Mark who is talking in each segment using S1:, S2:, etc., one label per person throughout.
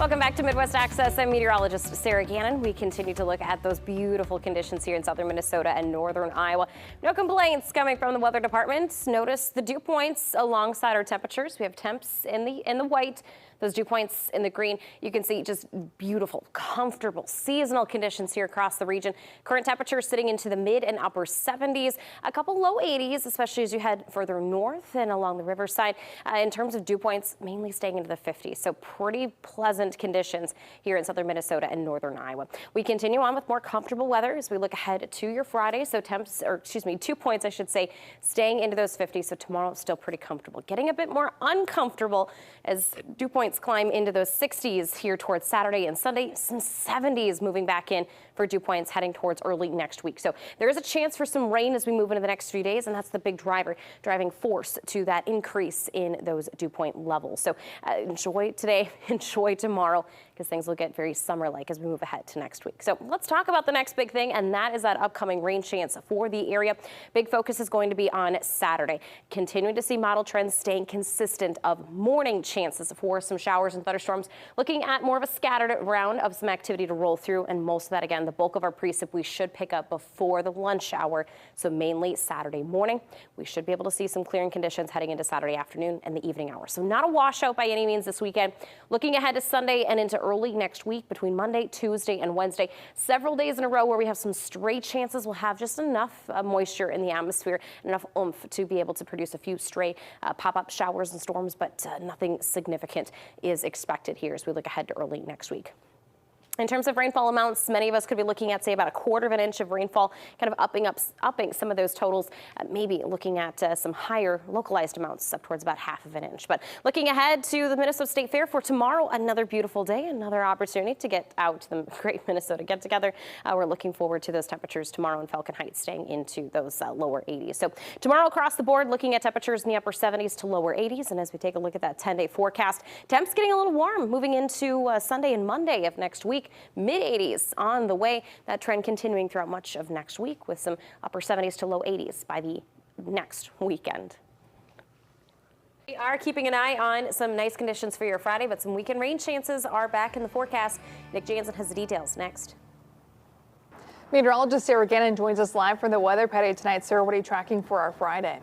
S1: Welcome back to Midwest Access. I'm meteorologist Sarah Gannon. We continue to look at those beautiful conditions here in southern Minnesota and northern Iowa. No complaints coming from the weather department. Notice the dew points alongside our temperatures. We have temps in the white, those dew points in the green. You can see just beautiful, comfortable seasonal conditions here across the region. Current temperatures sitting into the mid and upper 70s, a couple low 80s, especially as you head further north and along the riverside. In terms of dew points, mainly staying into the 50s. So pretty pleasant conditions here in southern Minnesota and northern Iowa. We continue on with more comfortable weather as we look ahead to your Friday. So dew points, I should say, staying into those 50s. So tomorrow still pretty comfortable. Getting a bit more uncomfortable as dew points climb into those 60s here towards Saturday and Sunday. Some 70s moving back in for dew points heading towards early next week. So there is a chance for some rain as we move into the next few days, and that's the big driving force to that increase in those dew point levels. So enjoy today, enjoy tomorrow, because things will get very summer-like as we move ahead to next week. So let's talk about the next big thing, and that is that upcoming rain chance for the area. Big focus is going to be on Saturday. Continuing to see model trends staying consistent of morning chances for some showers and thunderstorms. Looking at more of a scattered round of some activity to roll through, and most of that, again, the bulk of our precip we should pick up before the lunch hour. So mainly Saturday morning. We should be able to see some clearing conditions heading into Saturday afternoon and the evening hours. So not a washout by any means this weekend. Looking ahead to Sunday and into early next week between Monday, Tuesday, and Wednesday. Several days in a row where we have some stray chances. We'll have just enough moisture in the atmosphere, enough oomph to be able to produce a few stray pop-up showers and storms, but nothing significant is expected here as we look ahead to early next week. In terms of rainfall amounts, many of us could be looking at, say, about 1/4 inch of rainfall, kind of upping some of those totals, maybe looking at some higher localized amounts up towards about 1/2 inch. But looking ahead to the Minnesota State Fair for tomorrow, another beautiful day, another opportunity to get out to the Great Minnesota Get Together. We're looking forward to those temperatures tomorrow in Falcon Heights, staying into those lower 80s. So tomorrow across the board, looking at temperatures in the upper 70s to lower 80s. And as we take a look at that 10-day forecast, temps getting a little warm moving into Sunday and Monday of next week. Mid-80s on the way. That trend continuing throughout much of next week with some upper 70s to low 80s by the next weekend. We are keeping an eye on some nice conditions for your Friday, but some weekend rain chances are back in the forecast. Nick Jansen has the details next.
S2: Meteorologist Sarah Gannon joins us live from the weather patio tonight. Sarah, what are you tracking for our Friday?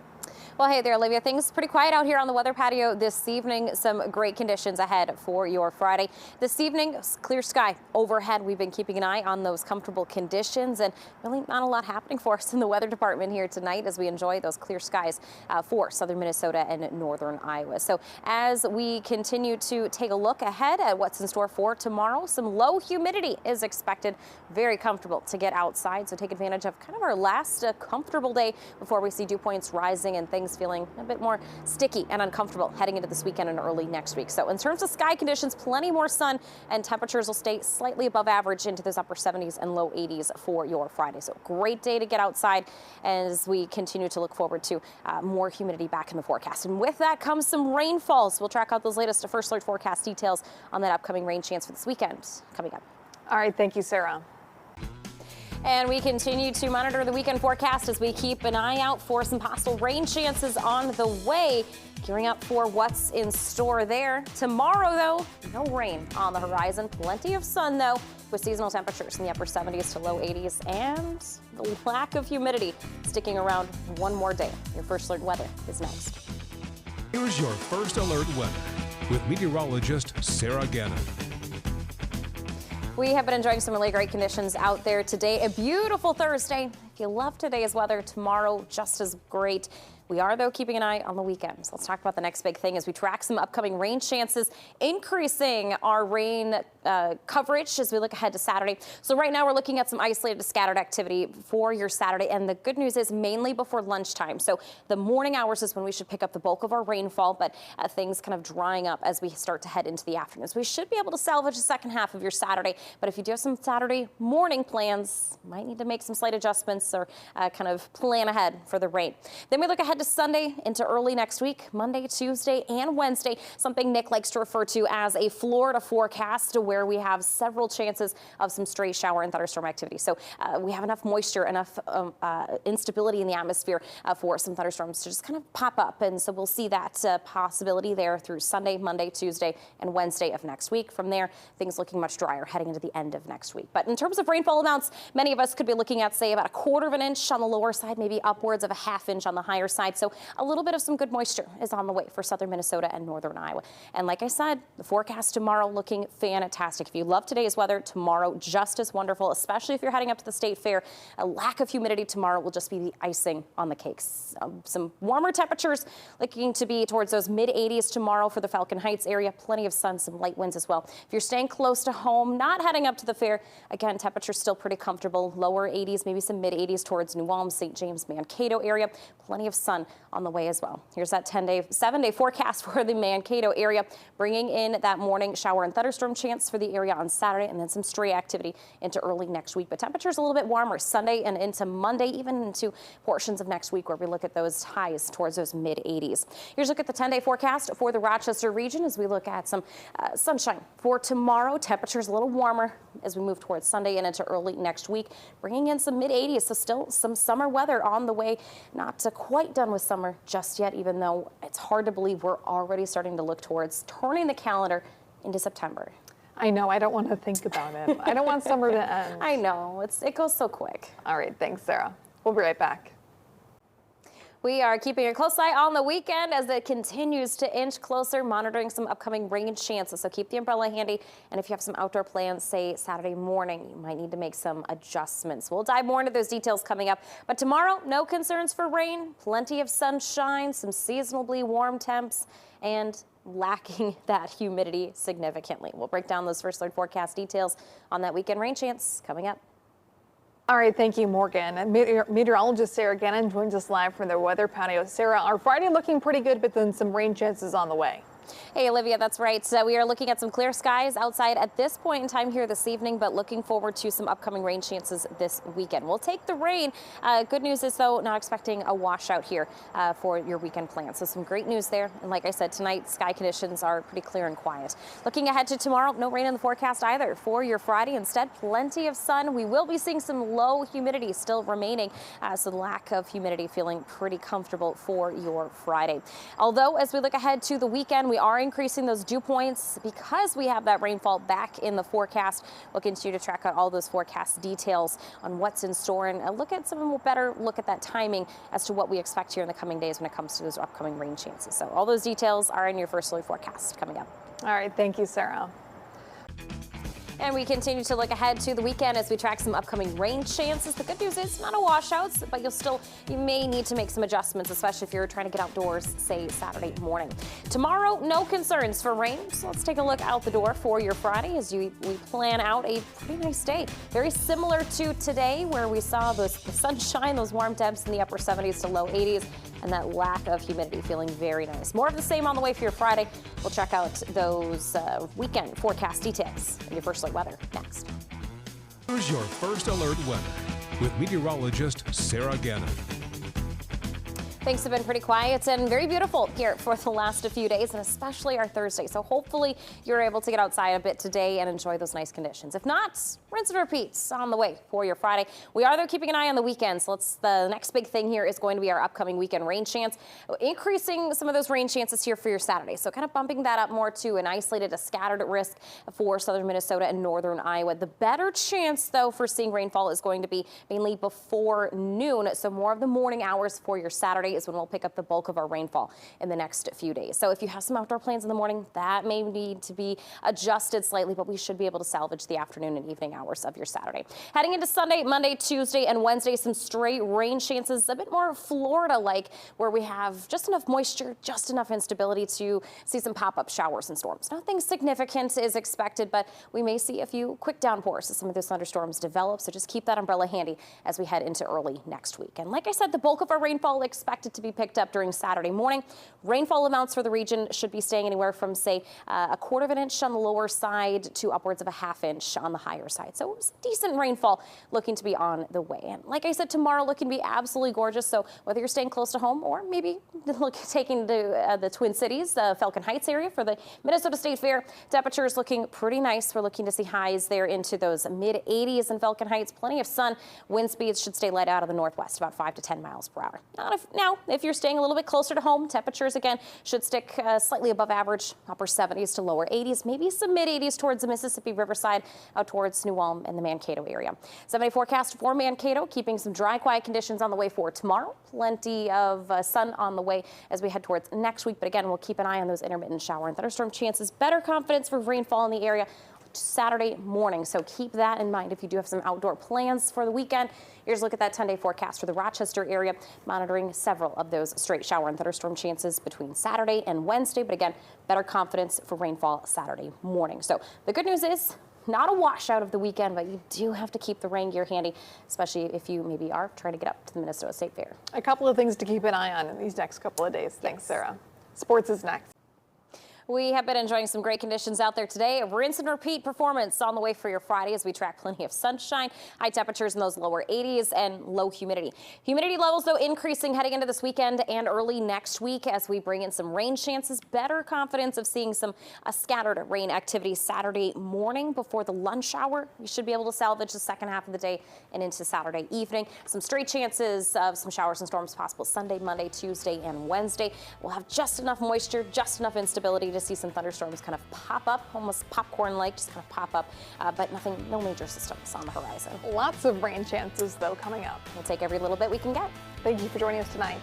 S1: Well, hey there, Olivia. Things pretty quiet out here on the weather patio this evening. Some great conditions ahead for your Friday. This evening, clear sky overhead. We've been keeping an eye on those comfortable conditions, and really not a lot happening for us in the weather department here tonight as we enjoy those clear skies for southern Minnesota and northern Iowa. So as we continue to take a look ahead at what's in store for tomorrow, some low humidity is expected. Very comfortable to get outside, so take advantage of kind of our last comfortable day before we see dew points rising and things feeling a bit more sticky and uncomfortable heading into this weekend and early next week. So in terms of sky conditions, plenty more sun, and temperatures will stay slightly above average into those upper 70s and low 80s for your Friday. So great day to get outside as we continue to look forward to more humidity back in the forecast. And with that comes some rainfalls. We'll track out those latest First Alert forecast details on that upcoming rain chance for this weekend coming up.
S2: All right, thank you, Sarah.
S1: And we continue to monitor the weekend forecast as we keep an eye out for some possible rain chances on the way. Gearing up for what's in store there. Tomorrow, though, no rain on the horizon. Plenty of sun, though, with seasonal temperatures in the upper 70s to low 80s and the lack of humidity sticking around one more day. Your First Alert weather is next.
S3: Here's your First Alert weather with meteorologist Sarah Gannon.
S1: We have been enjoying some really great conditions out there today. A beautiful Thursday. If you love today's weather, tomorrow just as great. We are, though, keeping an eye on the weekends. Let's talk about the next big thing as we track some upcoming rain chances, increasing our rain coverage as we look ahead to Saturday. So right now we're looking at some isolated scattered activity for your Saturday. And the good news is mainly before lunchtime. So the morning hours is when we should pick up the bulk of our rainfall, but things kind of drying up as we start to head into the afternoon. So we should be able to salvage the second half of your Saturday. But if you do have some Saturday morning plans, might need to make some slight adjustments or kind of plan ahead for the rain. Then we look ahead ahead to Sunday into early next week, Monday, Tuesday, and Wednesday, something Nick likes to refer to as a Florida forecast, where we have several chances of some stray shower and thunderstorm activity. So we have enough moisture, enough instability in the atmosphere for some thunderstorms to just kind of pop up. And so we'll see that possibility there through Sunday, Monday, Tuesday, and Wednesday of next week. From there, things looking much drier heading into the end of next week. But in terms of rainfall amounts, many of us could be looking at, say, about 1/4 of an inch on the lower side, maybe upwards of a 1/2 inch on the higher side. So a little bit of some good moisture is on the way for southern Minnesota and northern Iowa. And like I said, the forecast tomorrow looking fantastic. If you love today's weather, tomorrow just as wonderful, especially if you're heading up to the state fair. A lack of humidity tomorrow will just be the icing on the cakes. Some warmer temperatures looking to be towards those mid-80s tomorrow for the Falcon Heights area. Plenty of sun, some light winds as well. If you're staying close to home, not heading up to the fair, again, temperatures still pretty comfortable. Lower 80s, maybe some mid-80s towards New Ulm, St. James, Mankato area. Plenty of sun on the way as well. Here's that 7-day forecast for the Mankato area, bringing in that morning shower and thunderstorm chance for the area on Saturday, and then some stray activity into early next week. But temperatures a little bit warmer Sunday and into Monday, even into portions of next week where we look at those highs towards those mid-80s. Here's a look at the 10-day forecast for the Rochester region as we look at some sunshine for tomorrow. Temperatures a little warmer as we move towards Sunday and into early next week, bringing in some mid-80s. So still some summer weather on the way. Not quite done with summer just yet, even though it's hard to believe we're already starting to look towards turning the calendar into September.
S2: I know. I don't want to think about it. I don't want summer to end.
S1: I know. It goes so quick.
S2: All right. Thanks, Sarah. We'll be right back.
S1: We are keeping a close eye on the weekend as it continues to inch closer, monitoring some upcoming rain chances. So keep the umbrella handy. And if you have some outdoor plans, say Saturday morning, you might need to make some adjustments. We'll dive more into those details coming up. But tomorrow, no concerns for rain, plenty of sunshine, some seasonably warm temps, and lacking that humidity significantly. We'll break down those first alert forecast details on that weekend rain chance coming up.
S2: All right, thank you, Morgan. Meteorologist Sarah Gannon joins us live from the weather patio. Sarah, our Friday looking pretty good, but then some rain chances on the way.
S1: Hey, Olivia, that's right. So we are looking at some clear skies outside at this point in time here this evening, but looking forward to some upcoming rain chances this weekend. We'll take the rain. Good news is, though, not expecting a washout here for your weekend plans. So some great news there. And like I said, tonight, sky conditions are pretty clear and quiet. Looking ahead to tomorrow, no rain in the forecast either for your Friday. Instead, plenty of sun. We will be seeing some low humidity still remaining. So the lack of humidity feeling pretty comfortable for your Friday. Although, as we look ahead to the weekend, we are increasing those dew points because we have that rainfall back in the forecast. We'll continue to track out all those forecast details on what's in store and look at some better look at that timing as to what we expect here in the coming days when it comes to those upcoming rain chances. So all those details are in your first alert forecast coming up.
S2: All right. Thank you, Sarah.
S1: And we continue to look ahead to the weekend as we track some upcoming rain chances. The good news is not a washouts, but you may need to make some adjustments, especially if you're trying to get outdoors, say Saturday morning. Tomorrow, no concerns for rain. So let's take a look out the door for your Friday as we plan out a pretty nice day. Very similar to today where we saw the sunshine, those warm temps in the upper 70s to low 80s, and that lack of humidity feeling very nice. More of the same on the way for your Friday. We'll check out those weekend forecast details in your first alert weather next.
S3: Here's your first alert weather with meteorologist Sarah Gannon.
S1: Things have been pretty quiet and very beautiful here for the last few days, and especially our Thursday. So hopefully you're able to get outside a bit today and enjoy those nice conditions. If not, rinse and repeats on the way for your Friday. We are, though, keeping an eye on the weekend. So the next big thing here is going to be our upcoming weekend rain chance, increasing some of those rain chances here for your Saturday. So kind of bumping that up more to an isolated, a scattered risk for southern Minnesota and northern Iowa. The better chance, though, for seeing rainfall is going to be mainly before noon. So more of the morning hours for your Saturday is when we'll pick up the bulk of our rainfall in the next few days. So if you have some outdoor plans in the morning, that may need to be adjusted slightly, but we should be able to salvage the afternoon and evening hours of your Saturday. Heading into Sunday, Monday, Tuesday, and Wednesday, some stray rain chances, a bit more Florida-like, where we have just enough moisture, just enough instability to see some pop-up showers and storms. Nothing significant is expected, but we may see a few quick downpours as some of those thunderstorms develop, so just keep that umbrella handy as we head into early next week. And like I said, the bulk of our rainfall expected expected to be picked up during Saturday morning. Rainfall amounts for the region should be staying anywhere from, say, a quarter of an inch on the lower side to upwards of a half inch on the higher side. So decent rainfall looking to be on the way. And like I said, tomorrow looking to be absolutely gorgeous. So whether you're staying close to home or maybe taking to the Twin Cities, Falcon Heights area for the Minnesota State Fair, temperatures looking pretty nice. We're looking to see highs there into those mid 80s in Falcon Heights. Plenty of sun. Wind speeds should stay light out of the northwest, about 5 to 10 miles per hour. Now, if you're staying a little bit closer to home, temperatures again should stick slightly above average, upper 70s to lower 80s, maybe some mid 80s towards the Mississippi Riverside, out towards New Ulm and the Mankato area. 7-day forecast for Mankato, keeping some dry, quiet conditions on the way for tomorrow. Plenty of sun on the way as we head towards next week. But again, we'll keep an eye on those intermittent shower and thunderstorm chances. Better confidence for rainfall in the area Saturday morning. So keep that in mind if you do have some outdoor plans for the weekend. Here's a look at that 10-day forecast for the Rochester area, monitoring several of those straight shower and thunderstorm chances between Saturday and Wednesday. But again, better confidence for rainfall Saturday morning. So the good news is not a washout of the weekend, but you do have to keep the rain gear handy, especially if you maybe are trying to get up to the Minnesota State Fair.
S2: A couple of things to keep an eye on in these next couple of days. Thanks, Sarah. Sports is next.
S1: We have been enjoying some great conditions out there today. A rinse and repeat performance on the way for your Friday as we track plenty of sunshine, high temperatures in those lower 80s, and low humidity. Humidity levels, though, increasing heading into this weekend and early next week as we bring in some rain chances. Better confidence of seeing some scattered rain activity Saturday morning before the lunch hour. You should be able to salvage the second half of the day and into Saturday evening. Some straight chances of some showers and storms possible Sunday, Monday, Tuesday, and Wednesday. We'll have just enough moisture, just enough instability to see some thunderstorms kind of pop up, almost popcorn-like, just kind of pop up, but no major systems on the horizon.
S2: Lots of rain chances, though, coming up.
S1: We'll take every little bit we can get.
S2: Thank you for joining us tonight.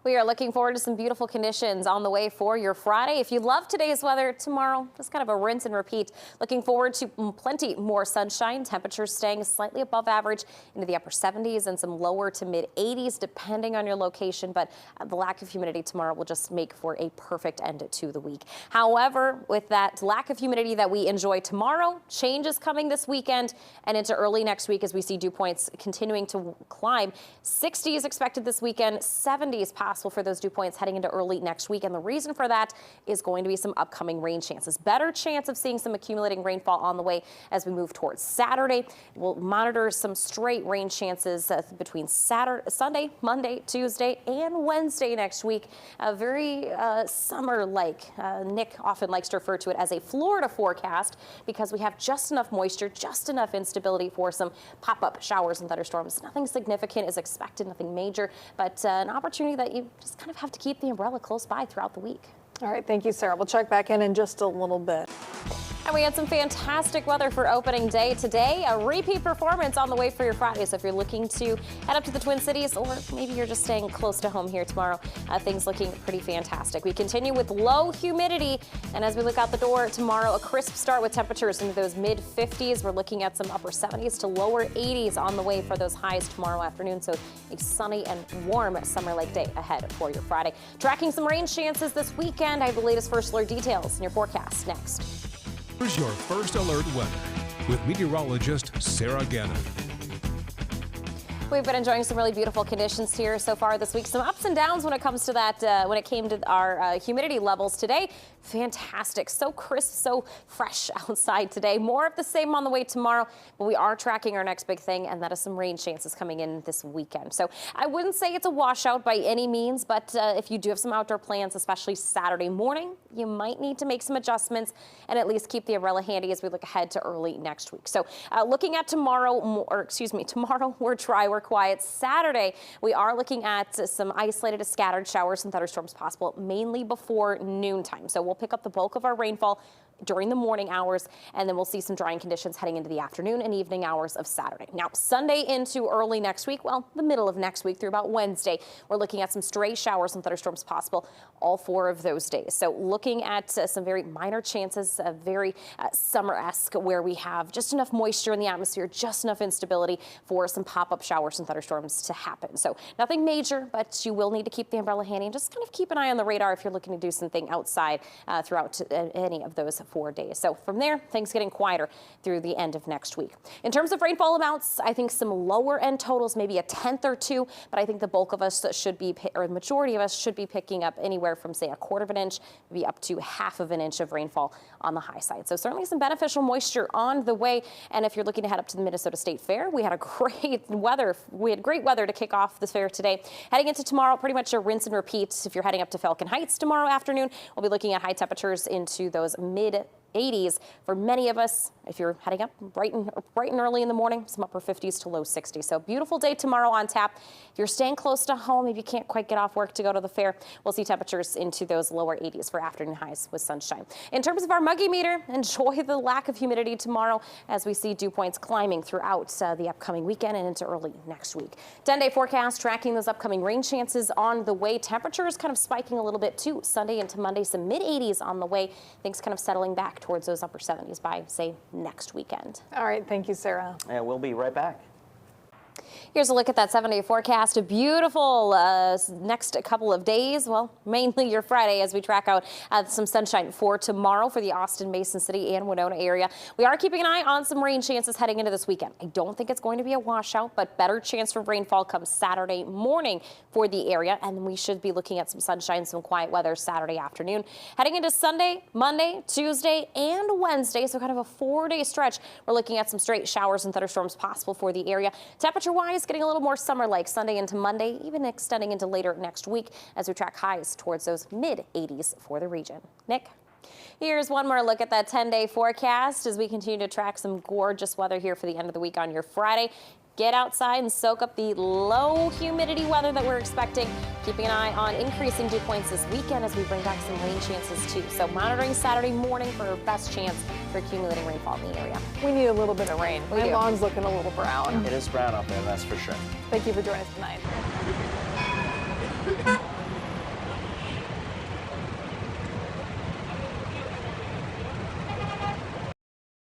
S1: We are looking forward to some beautiful conditions on the way for your Friday. If you love today's weather, tomorrow, just kind of a rinse and repeat. Looking forward to plenty more sunshine. Temperatures staying slightly above average into the upper 70s and some lower to mid 80s, depending on your location. But the lack of humidity tomorrow will just make for a perfect end to the week. However, with that lack of humidity that we enjoy tomorrow, change is coming this weekend and into early next week as we see dew points continuing to climb. 60s expected this weekend, 70s possible for those dew points heading into early next week. And the reason for that is going to be some upcoming rain chances. Better chance of seeing some accumulating rainfall on the way as we move towards Saturday. We'll monitor some straight rain chances between Sunday, Monday, Tuesday, and Wednesday next week. Very summer-like. Nick often likes to refer to it as a Florida forecast because we have just enough moisture, just enough instability for some pop-up showers and thunderstorms. Nothing significant is expected, nothing major, but an opportunity that you just kind of have to keep the umbrella close by throughout the week.
S2: All right, thank you, Sarah. We'll check back in just a little bit.
S1: And we had some fantastic weather for opening day today. A repeat performance on the way for your Friday. So if you're looking to head up to the Twin Cities, or maybe you're just staying close to home here tomorrow, things looking pretty fantastic. We continue with low humidity. And as we look out the door tomorrow, a crisp start with temperatures into those mid 50s. We're looking at some upper 70s to lower 80s on the way for those highs tomorrow afternoon. So a sunny and warm summer-like day ahead for your Friday. Tracking some rain chances this weekend. I have the latest first alert details in your forecast next.
S3: Here's your first alert weather with meteorologist Sarah Gannon.
S1: We've been enjoying some really beautiful conditions here so far this week. Some ups and downs when it comes to that, when it came to our humidity levels today. Fantastic. So crisp, so fresh outside today. More of the same on the way tomorrow, but we are tracking our next big thing, and that is some rain chances coming in this weekend. So I wouldn't say it's a washout by any means, but if you do have some outdoor plans, especially Saturday morning, you might need to make some adjustments and at least keep the umbrella handy as we look ahead to early next week. So looking at tomorrow, tomorrow we're dry, we're quiet. Saturday, we are looking at some isolated to scattered showers and thunderstorms possible, mainly before noontime. So we'll pick up the bulk of our rainfall during the morning hours, and then we'll see some drying conditions heading into the afternoon and evening hours of Saturday. Now, Sunday into early next week, well, the middle of next week through about Wednesday, we're looking at some stray showers and thunderstorms possible all 4 of those days. So looking at some very minor chances of very summer-esque, where we have just enough moisture in the atmosphere, just enough instability for some pop-up showers and thunderstorms to happen. So nothing major, but you will need to keep the umbrella handy and just kind of keep an eye on the radar if you're looking to do something outside throughout any of those 4 days. So from there, things getting quieter through the end of next week. In terms of rainfall amounts, I think some lower end totals, maybe a tenth or two, but I think the bulk of us should be, or the majority of us should be picking up anywhere from, say, a quarter of an inch, maybe up to half of an inch of rainfall on the high side. So certainly some beneficial moisture on the way. And if you're looking to head up to the Minnesota State Fair, we had great weather to kick off this fair today. Heading into tomorrow, pretty much a rinse and repeat. If you're heading up to Falcon Heights tomorrow afternoon, we'll be looking at high temperatures into those mid 80s for many of us. If you're heading up bright and early in the morning, some upper 50s to low 60s. So beautiful day tomorrow on tap. If you're staying close to home, if you can't quite get off work to go to the fair, we'll see temperatures into those lower 80s for afternoon highs with sunshine. In terms of our muggy meter, enjoy the lack of humidity tomorrow as we see dew points climbing throughout the upcoming weekend and into early next week. 10-day forecast tracking those upcoming rain chances on the way. Temperatures kind of spiking a little bit too. Sunday into Monday, some mid 80s on the way. Things kind of settling back towards those upper 70s by, say, next weekend.
S2: All right. Thank you, Sarah.
S4: And we'll be right back.
S1: Here's a look at that 7-day forecast. A beautiful next couple of days. Well, mainly your Friday as we track out some sunshine for tomorrow for the Austin, Mason City and Winona area. We are keeping an eye on some rain chances heading into this weekend. I don't think it's going to be a washout, but better chance for rainfall comes Saturday morning for the area. And we should be looking at some sunshine, some quiet weather Saturday afternoon. Heading into Sunday, Monday, Tuesday, and Wednesday. So kind of a 4-day stretch. We're looking at some straight showers and thunderstorms possible for the area. Temperature-wise, getting a little more summer-like Sunday into Monday, even extending into later next week as we track highs towards those mid-80s for the region. Nick? Here's one more look at that 10-day forecast as we continue to track some gorgeous weather here for the end of the week on your Friday. Get outside and soak up the low humidity weather that we're expecting. Keeping an eye on increasing dew points this weekend as we bring back some rain chances too. So monitoring Saturday morning for our best chance for accumulating rainfall in the area.
S2: We need a little bit of rain. My lawn's looking a little brown.
S4: It is brown out there, that's for sure.
S2: Thank you for joining us tonight.